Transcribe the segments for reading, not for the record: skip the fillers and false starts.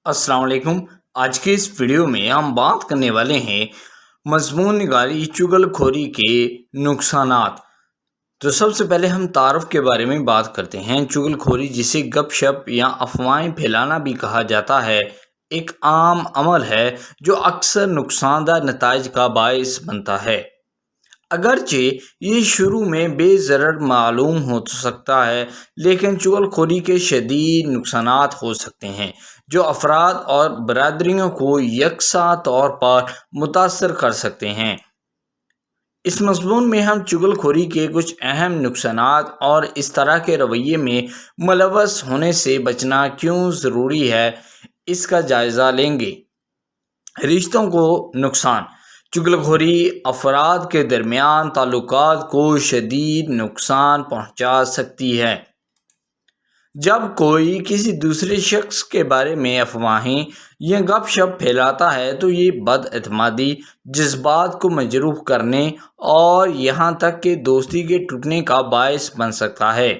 अस्सलाम वालेकुम। आज के इस वीडियो में हम बात करने वाले हैं मजमून निगारी चुगलखोरी के नुकसानात। तो सबसे पहले हम तारुफ के बारे में बात करते हैं। चुगलखोरी, जिसे गपशप या अफवाहें फैलाना भी कहा जाता है, एक आम अमल है जो अक्सर नुकसानदार नताइज का बायस बनता है। अगरचे ये शुरू में बेज़रर मालूम हो सकता है, लेकिन चुगलखोरी के शदीद नुकसानात हो सकते हैं जो अफराद और बरादरियों को यकसा तौर पर मुतासर कर सकते हैं। इस मज़मून में हम चुगलखोरी के कुछ अहम नुकसानात और इस तरह के रवैये में मुलव्वस होने से बचना क्यों ज़रूरी है, इसका जायज़ा लेंगे। रिश्तों को नुकसान। चुगलखोरी अफराद के दरमियान ताल्लुकात को शदीद नुकसान पहुंचा सकती है। जब कोई किसी दूसरे शख्स के बारे में अफवाहें या गपशप फैलाता है तो ये बदएतमादी, जज्बात को मजरूह करने और यहाँ तक कि दोस्ती के टूटने का बायस बन सकता है।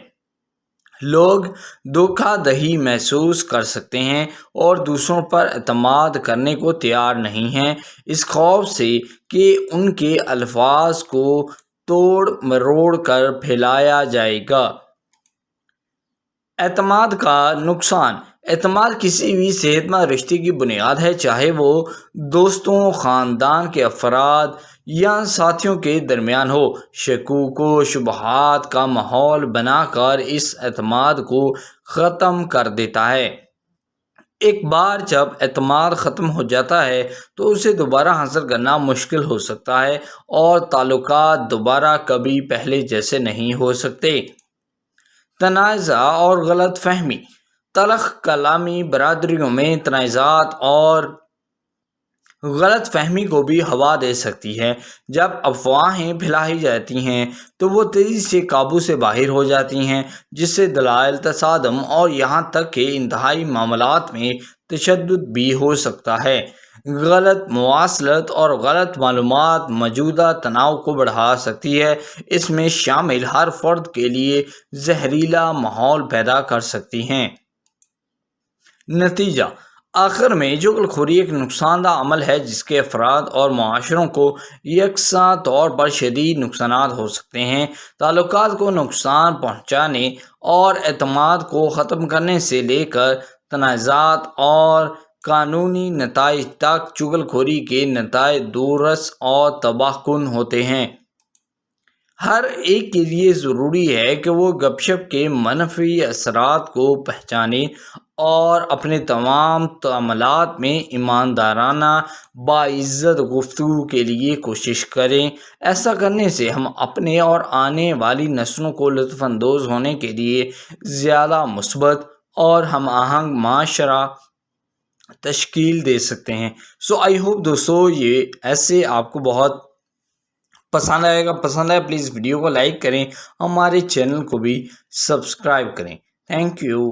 लोग धोखाधड़ी महसूस कर सकते हैं और दूसरों पर एतमाद करने को तैयार नहीं हैं, इस खौफ से कि उनके अल्फाज को तोड़ मरोड़ कर फैलाया जाएगा। एतमाद का नुकसान। एतमाद किसी भी सेहतमंद रिश्ते की बुनियाद है, चाहे वो दोस्तों, ख़ानदान के अफराद या साथियों के दरमियान हो। शकूक व शुबहात का माहौल बनाकर इस एतमाद को ख़त्म कर देता है। एक बार जब एतमाद ख़त्म हो जाता है तो उसे दोबारा हासिल करना मुश्किल हो सकता है और ताल्लुकात दोबारा कभी पहले जैसे नहीं हो सकते। तनाज़ा और गलत फहमी। तलख़ कलामी बरादरियों में तनाज़ात और गलत फहमी को भी हवा दे सकती है। जब अफवाहें फैलाई जाती हैं तो वो तेज़ी से काबू से बाहर हो जाती हैं, जिससे दलाइल, तसादम और यहाँ तक कि इंतहाई मामलात में तशद्दुद भी हो सकता है। गलत मवासलत और गलत मालूमात मौजूदा तनाव को बढ़ा सकती है। इसमें शामिल हर फर्द के लिए जहरीला माहौल पैदा कर सकती हैं। नतीजा। आखिर में चुगलखोरी एक नुकसानदा अमल है जिसके अफराद और माशरों को यकसा तौर पर शदीद नुकसानात हो सकते हैं। ताल्लुकात को नुकसान पहुँचाने और एतमाद को ख़त्म करने से लेकर तनाज़ात और कानूनी नताइज तक चुगलखोरी के नताइज दूररस और तबाहकुन होते हैं। हर एक के लिए ज़रूरी है कि वो गपशप के मनफी असरात को पहचाने और अपने तमाम तामलात में ईमानदाराना बाइज़्ज़त गुफ्तगू के लिए कोशिश करें। ऐसा करने से हम अपने और आने वाली नस्लों को लुत्फ़अंदोज़ होने के लिए ज़्यादा मुस्बत और हम आहंग माशरा तश्कील दे सकते हैं। सो आई होप दोस्तों ये ऐसे आपको बहुत पसंद आएगा। पसंद आए प्लीज़ वीडियो को लाइक करें, हमारे चैनल को भी सब्सक्राइब करें। Thank you.